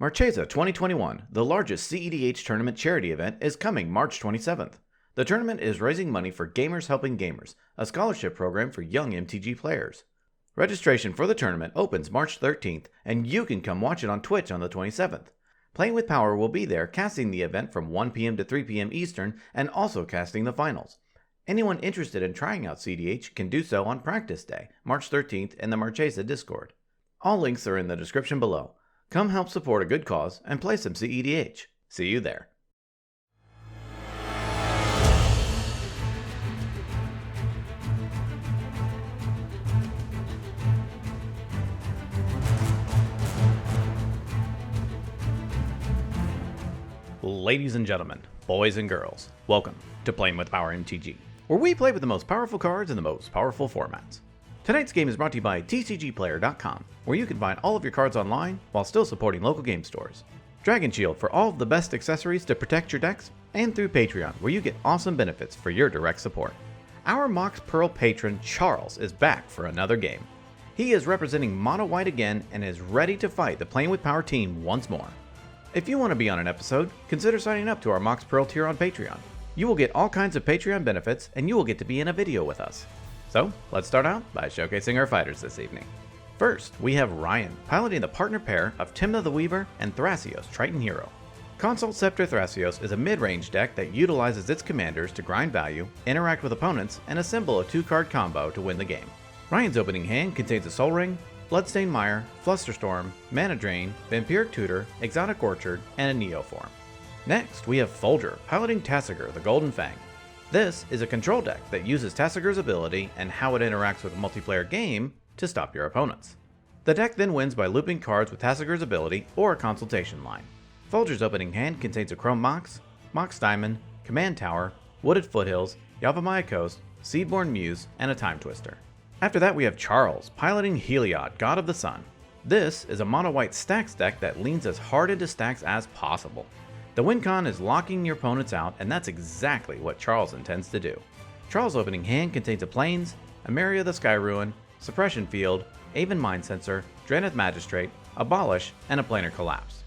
Marchesa 2021, the largest CEDH tournament charity event, is coming March 27th. The tournament is raising money for Gamers Helping Gamers, a scholarship program for young MTG players. Registration for the tournament opens March 13th, and you can come watch it on Twitch on the 27th. Playing with Power will be there casting the event from 1 p.m. to 3 p.m. Eastern and also casting the finals. Anyone interested in trying out CEDH can do so on Practice Day, March 13th in the Marchesa Discord. All links are in the description below. Come help support a good cause and play some CEDH. See you there. Ladies and gentlemen, boys and girls, welcome to Playing with Power MTG, where we play with the most powerful cards in the most powerful formats. Tonight's game is brought to you by TCGplayer.com, where you can find all of your cards online while still supporting local game stores. Dragon Shield for all of the best accessories to protect your decks, and through Patreon, where you get awesome benefits for your direct support. Our Mox Pearl patron, Charles, is back for another game. He is representing Mono White again and is ready to fight the Playing with Power team once more. If you want to be on an episode, consider signing up to our Mox Pearl tier on Patreon. You will get all kinds of Patreon benefits, and you will get to be in a video with us. So, let's start out by showcasing our fighters this evening. First, we have Ryan, piloting the partner pair of Tymna the Weaver and Thrasios, Triton Hero. Consult Scepter Thrasios is a mid-range deck that utilizes its commanders to grind value, interact with opponents, and assemble a 2-card combo to win the game. Ryan's opening hand contains a Sol Ring, Bloodstained Mire, Flusterstorm, Mana Drain, Vampiric Tutor, Exotic Orchard, and a Neoform. Next, we have Folger, piloting Tasigur the Golden Fang. This is a control deck that uses Tasigur's ability and how it interacts with a multiplayer game to stop your opponents. The deck then wins by looping cards with Tasigur's ability or a consultation line. Folger's opening hand contains a Chrome Mox, Mox Diamond, Command Tower, Wooded Foothills, Yavimaya Coast, Seedborn Muse, and a Time Twister. After that we have Charles, piloting Heliod, God of the Sun. This is a mono-white stacks deck that leans as hard into stacks as possible. The win con is locking your opponents out, and that's exactly what Charles intends to do. Charles' opening hand contains a Plains, Emeria the Sky Ruin, Suppression Field, Aven Mind Sensor, Drannith Magistrate, Abolish, and a Planar Collapse.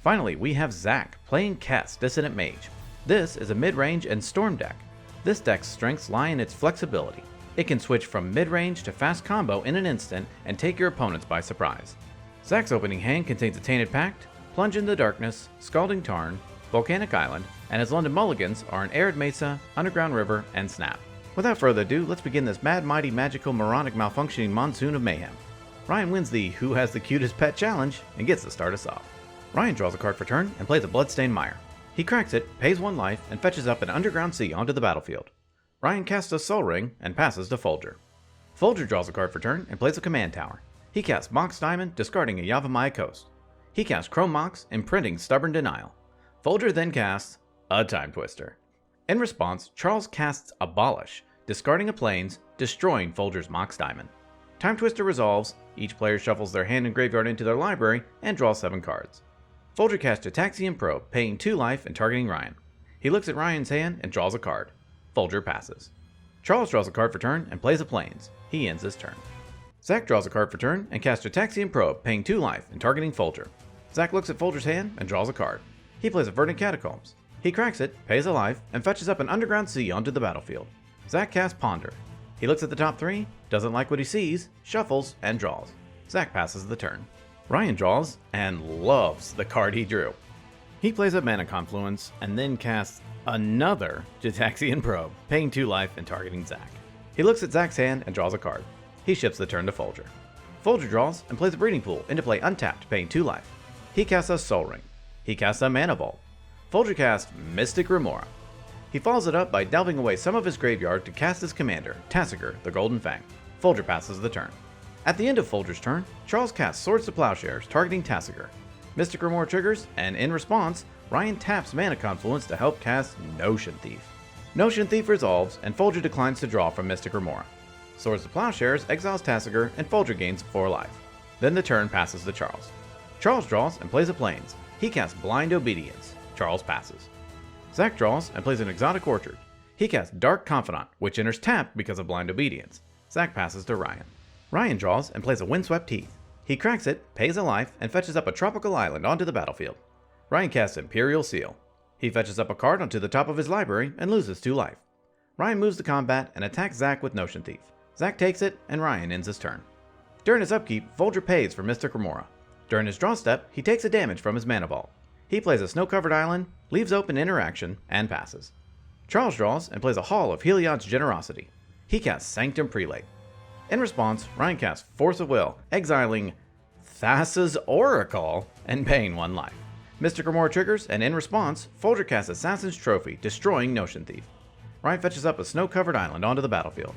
Finally, we have Zach, playing Kess, Dissonant Mage. This is a mid-range and storm deck. This deck's strengths lie in its flexibility. It can switch from mid-range to fast combo in an instant and take your opponents by surprise. Zach's opening hand contains a Tainted Pact, Plunge into Darkness, Scalding Tarn, Volcanic Island, and his London Mulligans are an Arid Mesa, Underground River, and Snap. Without further ado, let's begin this mad, mighty, magical, moronic, malfunctioning monsoon of mayhem. Ryan wins the Who Has the Cutest Pet challenge and gets to start us off. Ryan draws a card for turn and plays a Bloodstained Mire. He cracks it, pays 1 life, and fetches up an Underground Sea onto the battlefield. Ryan casts a Sol Ring and passes to Folger. Folger draws a card for turn and plays a Command Tower. He casts Mox Diamond, discarding a Yavimaya Coast. He casts Chrome Mox, imprinting Stubborn Denial. Folger then casts a Time Twister. In response, Charles casts Abolish, discarding a Plains, destroying Folger's Mox Diamond. Time Twister resolves, each player shuffles their hand and graveyard into their library and draws 7 cards. Folger casts Ataxian Probe, paying 2 life and targeting Ryan. He looks at Ryan's hand and draws a card. Folger passes. Charles draws a card for turn and plays a Plains. He ends his turn. Zach draws a card for turn and casts Ataxian Probe, paying 2 life and targeting Folger. Zach looks at Folger's hand and draws a card. He plays a Verdant Catacombs. He cracks it, pays a life, and fetches up an Underground Sea onto the battlefield. Zach casts Ponder. He looks at the top 3, doesn't like what he sees, shuffles, and draws. Zach passes the turn. Ryan draws and loves the card he drew. He plays a Mana Confluence and then casts another Gitaxian Probe, paying 2 life and targeting Zach. He looks at Zach's hand and draws a card. He shifts the turn to Folger. Folger draws and plays a Breeding Pool into play untapped, paying 2 life. He casts a Sol Ring. He casts a Mana Vault. Folger casts Mystic Remora. He follows it up by delving away some of his graveyard to cast his commander, Tasigur the Golden Fang. Folger passes the turn. At the end of Folger's turn, Charles casts Swords to Plowshares, targeting Tasigur. Mystic Remora triggers, and in response, Ryan taps Mana Confluence to help cast Notion Thief. Notion Thief resolves, and Folger declines to draw from Mystic Remora. Swords to Plowshares exiles Tasigur, and Folger gains 4 life. Then the turn passes to Charles. Charles draws and plays a Plains. He casts Blind Obedience. Charles passes. Zach draws and plays an Exotic Orchard. He casts Dark Confidant, which enters tapped because of Blind Obedience. Zach passes to Ryan. Ryan draws and plays a Windswept Heath. He cracks it, pays a life, and fetches up a tropical island onto the battlefield. Ryan casts Imperial Seal. He fetches up a card onto the top of his library and loses 2 life. Ryan moves to combat and attacks Zach with Notion Thief. Zach takes it, and Ryan ends his turn. During his upkeep, Folger pays for Mystic Remora. During his draw step, he takes a damage from his mana vault. He plays a snow-covered island, leaves open interaction, and passes. Charles draws and plays a Hall of Heliod's Generosity. He casts Sanctum Prelate. In response, Ryan casts Force of Will, exiling Thassa's Oracle and paying 1 life. Mystic Remora triggers, and in response, Folger casts Assassin's Trophy, destroying Notion Thief. Ryan fetches up a snow-covered island onto the battlefield.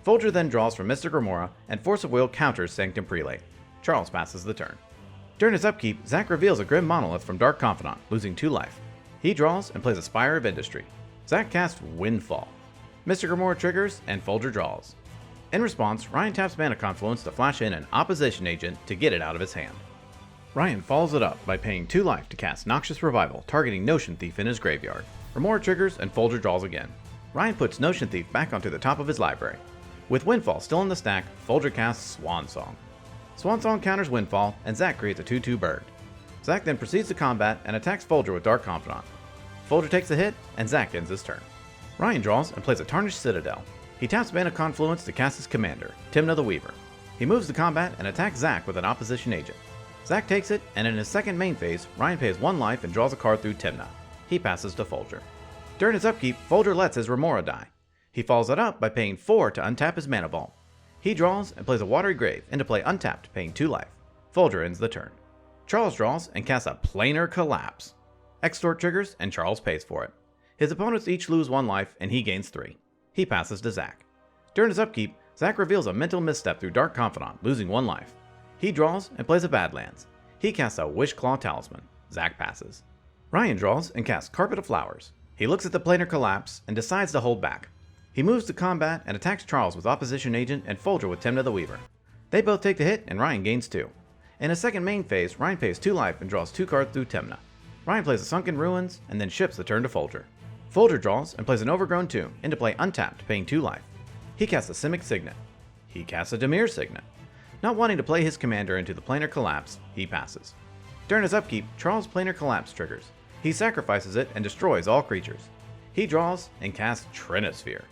Folger then draws from Mystic Remora, and Force of Will counters Sanctum Prelate. Charles passes the turn. During his upkeep, Zach reveals a Grim Monolith from Dark Confidant, losing 2 life. He draws and plays a Spire of Industry. Zach casts Windfall. Mystic Remora triggers, and Folger draws. In response, Ryan taps Mana Confluence to flash in an Opposition Agent to get it out of his hand. Ryan follows it up by paying 2 life to cast Noxious Revival, targeting Notion Thief in his graveyard. Remora triggers, and Folger draws again. Ryan puts Notion Thief back onto the top of his library. With Windfall still in the stack, Folger casts Swan Song. Swan Song counters Windfall, and Zach creates a 2/2 bird. Zach then proceeds to combat and attacks Folger with Dark Confidant. Folger takes a hit, and Zach ends his turn. Ryan draws and plays a Tarnished Citadel. He taps Mana Confluence to cast his commander, Tymna the Weaver. He moves to combat and attacks Zach with an Opposition Agent. Zach takes it, and in his second main phase, Ryan pays 1 life and draws a card through Tymna. He passes to Folger. During his upkeep, Folger lets his Remora die. He follows it up by paying 4 to untap his Mana Vault. He draws and plays a Watery Grave into play untapped, paying 2 life. Folger ends the turn. Charles draws and casts a Planar Collapse. Extort triggers, and Charles pays for it. His opponents each lose 1 life, and he gains 3. He passes to Zach. During his upkeep, Zach reveals a Mental Misstep through Dark Confidant, losing 1 life. He draws and plays a Badlands. He casts a Wishclaw Talisman. Zach passes. Ryan draws and casts Carpet of Flowers. He looks at the Planar Collapse and decides to hold back. He moves to combat and attacks Charles with Opposition Agent and Folger with Tymna the Weaver. They both take the hit, and Ryan gains 2. In his second main phase, Ryan pays 2 life and draws 2 cards through Tymna. Ryan plays a Sunken Ruins and then ships the turn to Folger. Folger draws and plays an Overgrown Tomb into play untapped, paying 2 life. He casts a Simic Signet. He casts a Dimir Signet. Not wanting to play his commander into the Planar Collapse, he passes. During his upkeep, Charles' Planar Collapse triggers. He sacrifices it and destroys all creatures. He draws and casts Trinisphere.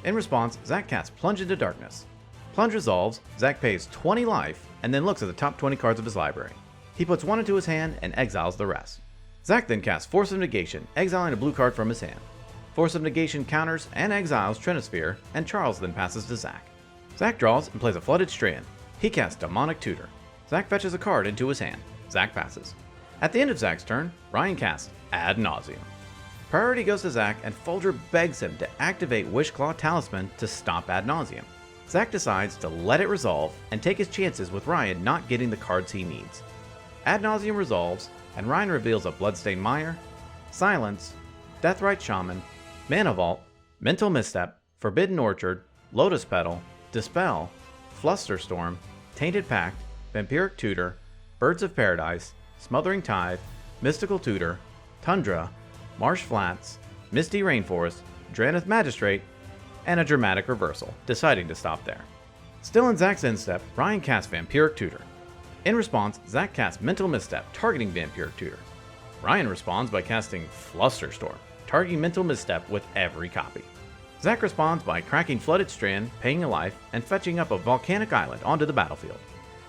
In response, Zach casts Plunge into Darkness. Plunge resolves, Zach pays 20 life, and then looks at the top 20 cards of his library. He puts 1 into his hand and exiles the rest. Zach then casts Force of Negation, exiling a blue card from his hand. Force of Negation counters and exiles Trinisphere, and Charles then passes to Zach. Zach draws and plays a Flooded Strand. He casts Demonic Tutor. Zach fetches a card into his hand. Zach passes. At the end of Zach's turn, Ryan casts Ad Nauseam. Priority goes to Zach, and Folger begs him to activate Wishclaw Talisman to stop Ad Nauseam. Zach decides to let it resolve and take his chances with Ryan not getting the cards he needs. Ad Nauseam resolves, and Ryan reveals a Bloodstained Mire, Silence, Deathrite Shaman, Mana Vault, Mental Misstep, Forbidden Orchard, Lotus Petal, Dispel, Flusterstorm, Tainted Pact, Vampiric Tutor, Birds of Paradise, Smothering Tide, Mystical Tutor, Tundra, Marsh Flats, Misty Rainforest, Drannith Magistrate, and a dramatic reversal, deciding to stop there. Still in Zach's end step, Ryan casts Vampiric Tutor. In response, Zach casts Mental Misstep, targeting Vampiric Tutor. Ryan responds by casting Flusterstorm, targeting Mental Misstep with every copy. Zach responds by cracking Flooded Strand, paying a life, and fetching up a Volcanic Island onto the battlefield.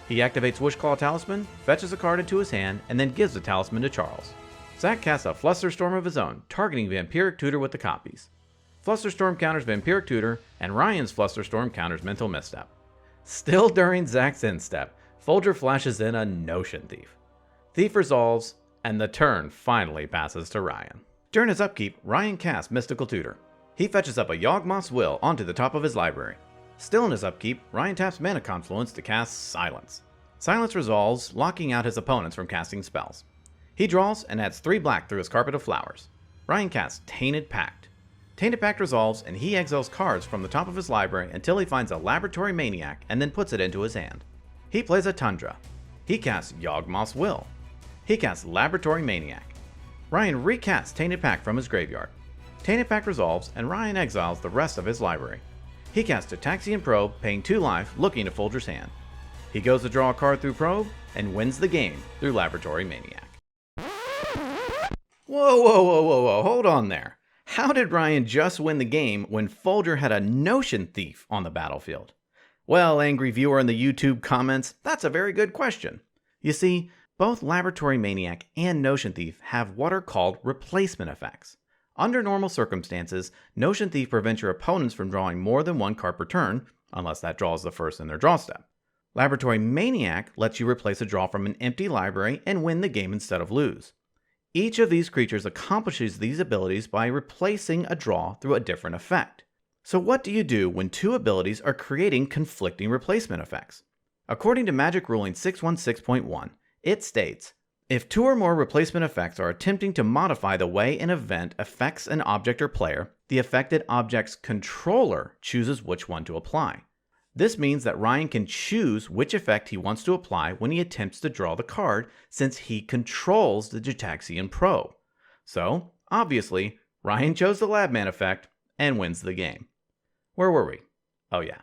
He activates Wishclaw Talisman, fetches a card into his hand, and then gives the talisman to Charles. Zach casts a Flusterstorm of his own, targeting Vampiric Tutor with the copies. Flusterstorm counters Vampiric Tutor, and Ryan's Flusterstorm counters Mental Misstep. Still during Zach's end step, Folger flashes in a Notion Thief. Thief resolves, and the turn finally passes to Ryan. During his upkeep, Ryan casts Mystical Tutor. He fetches up a Yawgmoth's Will onto the top of his library. Still in his upkeep, Ryan taps Mana Confluence to cast Silence. Silence resolves, locking out his opponents from casting spells. He draws and adds 3 black through his Carpet of Flowers. Ryan casts Tainted Pact. Tainted Pact resolves, and he exiles cards from the top of his library until he finds a Laboratory Maniac and then puts it into his hand. He plays a Tundra. He casts Yawgmoth's Will. He casts Laboratory Maniac. Ryan recasts Tainted Pact from his graveyard. Tainted Pact resolves, and Ryan exiles the rest of his library. He casts Ataxian Probe, paying 2 life, looking to Folger's hand. He goes to draw a card through Probe and wins the game through Laboratory Maniac. Whoa, hold on there. How did Ryan just win the game when Folger had a Notion Thief on the battlefield? Well, angry viewer in the YouTube comments, that's a very good question. You see, both Laboratory Maniac and Notion Thief have what are called replacement effects. Under normal circumstances, Notion Thief prevents your opponents from drawing more than one card per turn, unless that draw is the first in their draw step. Laboratory Maniac lets you replace a draw from an empty library and win the game instead of lose. Each of these creatures accomplishes these abilities by replacing a draw through a different effect. So what do you do when two abilities are creating conflicting replacement effects? According to Magic Ruling 616.1, it states, if two or more replacement effects are attempting to modify the way an event affects an object or player, the affected object's controller chooses which one to apply. This means that Ryan can choose which effect he wants to apply when he attempts to draw the card, since he controls the Gitaxian Probe. So, obviously, Ryan chose the Labman effect and wins the game. Where were we? Oh yeah.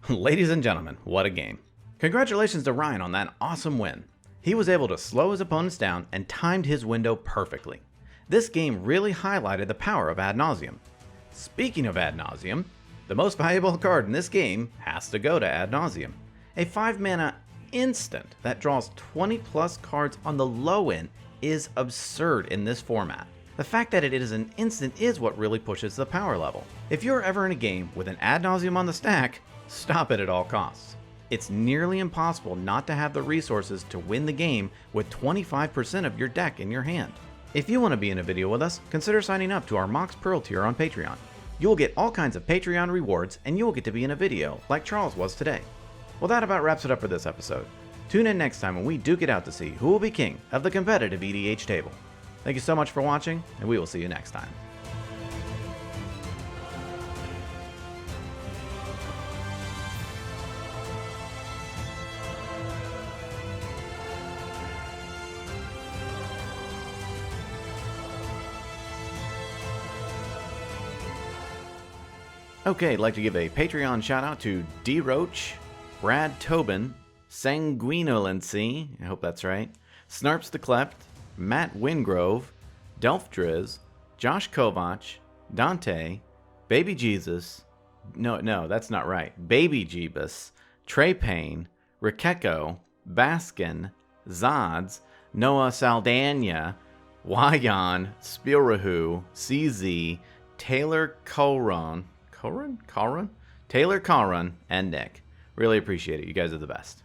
Ladies and gentlemen, what a game. Congratulations to Ryan on that awesome win. He was able to slow his opponents down and timed his window perfectly. This game really highlighted the power of Ad Nauseam. Speaking of Ad Nauseam, the most valuable card in this game has to go to Ad Nauseam. A 5-mana instant that draws 20 plus cards on the low end is absurd in this format. The fact that it is an instant is what really pushes the power level. If you're ever in a game with an Ad Nauseam on the stack, stop it at all costs. It's nearly impossible not to have the resources to win the game with 25% of your deck in your hand. If you want to be in a video with us, consider signing up to our Mox Pearl tier on Patreon. You will get all kinds of Patreon rewards, and you will get to be in a video like Charles was today. Well, that about wraps it up for this episode. Tune in next time when we duke it out to see who will be king of the competitive EDH table. Thank you so much for watching, and we will see you next time. Okay, I'd like to give a Patreon shout out to D. Roach, Brad Tobin, Sanguinolency, I hope that's right, Snarps the Cleft, Matt Wingrove, Delphdriz, Josh Kovach, Dante, Baby Jesus, no, that's not right, Baby Jeebus, Trey Payne, Rikeko, Baskin, Zods, Noah Saldana, Wayan, Spielrahu, CZ, Taylor Taylor Colrun, and Nick. Really appreciate it. You guys are the best.